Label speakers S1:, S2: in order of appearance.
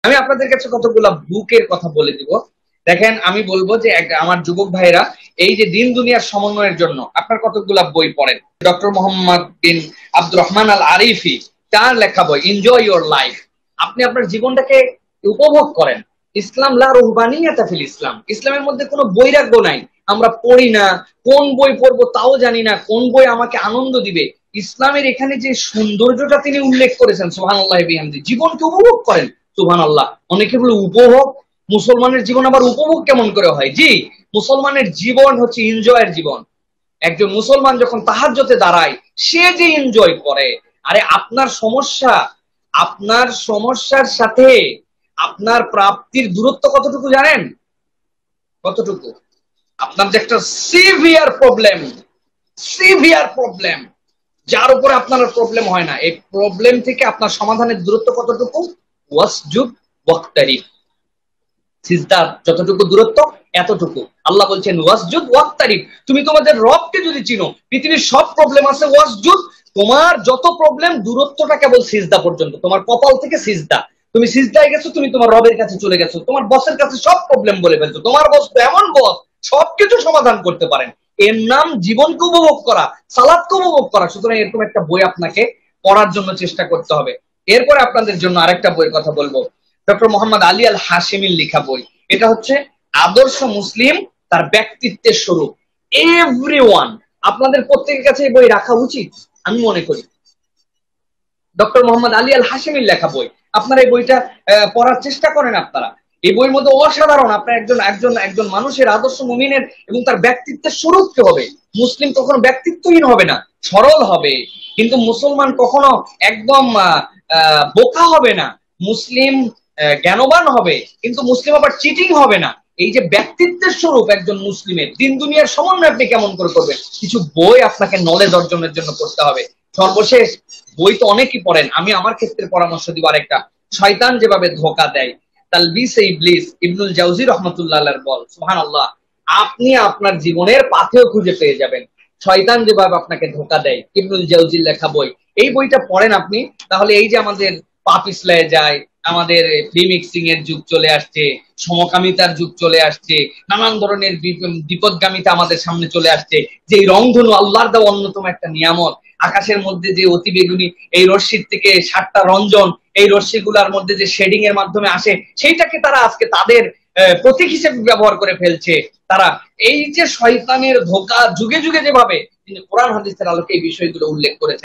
S1: আমি আপনাদের কাছে কতগুলা বুকের কথা বলে দিব। দেখেন, আমি বলবো যে আমার যুবক ভাইরা এই যে দিন দুনিয়ার সমন্বয়ের জন্য আপনার কতগুলা বই পড়েন। ডক্টর মোহাম্মদ বিন আব্দুর রহমান আল আরিফি, তার লেখা বই এনজয় ইউর লাইফ। আপনি আপনার জীবনটাকে উপভোগ করেন। ইসলাম লা রুহবানিয়াতা ফিল ইসলাম, ইসলামের মধ্যে কোনো বৈরাগ্য নাই। আমরা পড়ি না, কোন বই পড়বো তাও জানি না, কোন বই আমাকে আনন্দ দিবে। ইসলামের এখানে যে সৌন্দর্যটা তিনি উল্লেখ করেছেন, সুবহানাল্লাহি বিহামদি, জীবনকে উপভোগ করেন। সুবহানাল্লাহ। অনেকে বলে উপভোগ, মুসলমানের জীবন আবার উপভোগ কেমন করে হয়? জি, মুসলমানের জীবন হচ্ছে এনজয়ের জীবন। একজন মুসলমান যখন তাহাজ্জুদে দাঁড়ায়, সে যে এনজয় করে। আরে আপনার সমস্যার সাথে আপনার প্রাপ্তির দূরত্ব কতটুকু জানেন? কতটুকু? আপনার যে একটা সিভিয়ার প্রবলেম যার উপরে আপনার প্রবলেম হয় না, এই প্রবলেম থেকে আপনার সমাধানের দূরত্ব কতটুকু? ওয়াসজুদ ওয়াক্তারিব, সিজদার যতটুকু দূরত্ব এতটুকু। আল্লাহ বলছেন ওয়াসজুদ ওয়াক্তারিব। তুমি তোমাদের রবকে যদি চিনো, পৃথিবীর সব প্রবলেম আছে ওয়াসজুদ, তোমার যত প্রবলেম দূরত্বটা কেবল সিজদা পর্যন্ত। তোমার কপাল থেকে সিজদা, তুমি সিজদায় গেছো, তুমি তোমার রবের কাছে চলে গেছো। তোমার বসের কাছে সব প্রবলেম বলে ফেলছো। তোমার বস তো এমন বস, সবকিছু সমাধান করতে পারেন। এর নাম জীবনকে উপভোগ করা, সালাদকে উপভোগ করা। সুতরাং এরকম একটা বই আপনাকে পড়ার জন্য চেষ্টা করতে হবে। এরপরে আপনাদের জন্য আরেকটা বইয়ের কথা বলবো, ডক্টর মোহাম্মদ আলী আল হাশিমির লেখা বই। এটা হচ্ছে আদর্শ মুসলিম, তার ব্যক্তিত্বের স্বরূপ। এভরিওয়ান, আপনাদের প্রত্যেকের কাছে এই বই রাখা উচিত আমি মনে করি। ডক্টর মোহাম্মদ আলী আল হাশিমির লেখা বই, আপনারা এই বইটা পড়ার চেষ্টা করেন। আপনারা এই বইয়ের মধ্যে অসাধারণ, আপনার একজন মানুষের আদর্শ মুমিনের এবং তার ব্যক্তিত্বের স্বরূপ কি হবে। মুসলিম কখনো ব্যক্তিত্বহীন হবে না, সরল হবে। কিন্তু মুসলমান কখনো একদম বোকা হবে না। মুসলিম জ্ঞানবান হবে, কিন্তু মুসলিম আবার চিটিং হবে না। এই যে ব্যক্তিত্বের স্বরূপ একজন মুসলিমের, দিন দুনিয়ার সমন্বয় আপনি কেমন করে করবেন, কিছু বই আপনাকে নলেজ অর্জনের জন্য পড়তে হবে। সর্বশেষ, বই তো অনেকেই পড়েন, আমি আমার ক্ষেত্রে পরামর্শ দিব আরেকটা, শয়তান যেভাবে ধোঁকা দেয়, তালবিসে ইবলিস, ইবনুল জাওজি রাহমাতুল্লাহ আলাইহির বল। সুবহানাল্লাহ। আপনি আপনার জীবনের পাথেও খুঁজে পেয়ে যাবেন শয়তান যেভাবে আপনাকে ধোঁকা দেয়। ইবনুল জাওজির লেখা বই, এই বইটা পড়েন আপনি, তাহলে এই যে আমাদের পাপ ইসলায় যায়, আমাদের ফ্রি মিক্সিং এর যুগ চলে আসছে, সমকামিতার যুগ চলে আসছে, নানান ধরনের বিপদগামিতা আমাদের সামনে চলে আসছে। যে রংধনু আল্লাহর দেওয়া অন্যতম একটা নিয়ামত, আকাশের মধ্যে যে অতি বেগুনি এই রশ্মির থেকে 7টা রঞ্জন, এই রশ্মিগুলোর মধ্যে যে শেডিং এর মাধ্যমে আসে, সেইটাকে তারা আজকে তাদের প্রতীক হিসেবে ব্যবহার করে ফেলছে। তারা এই যে শয়তানের ধোঁকা যুগে যুগে যেভাবে, তিনি কোরআন হাদিসের আলোকে এই বিষয়গুলো উল্লেখ করেছেন।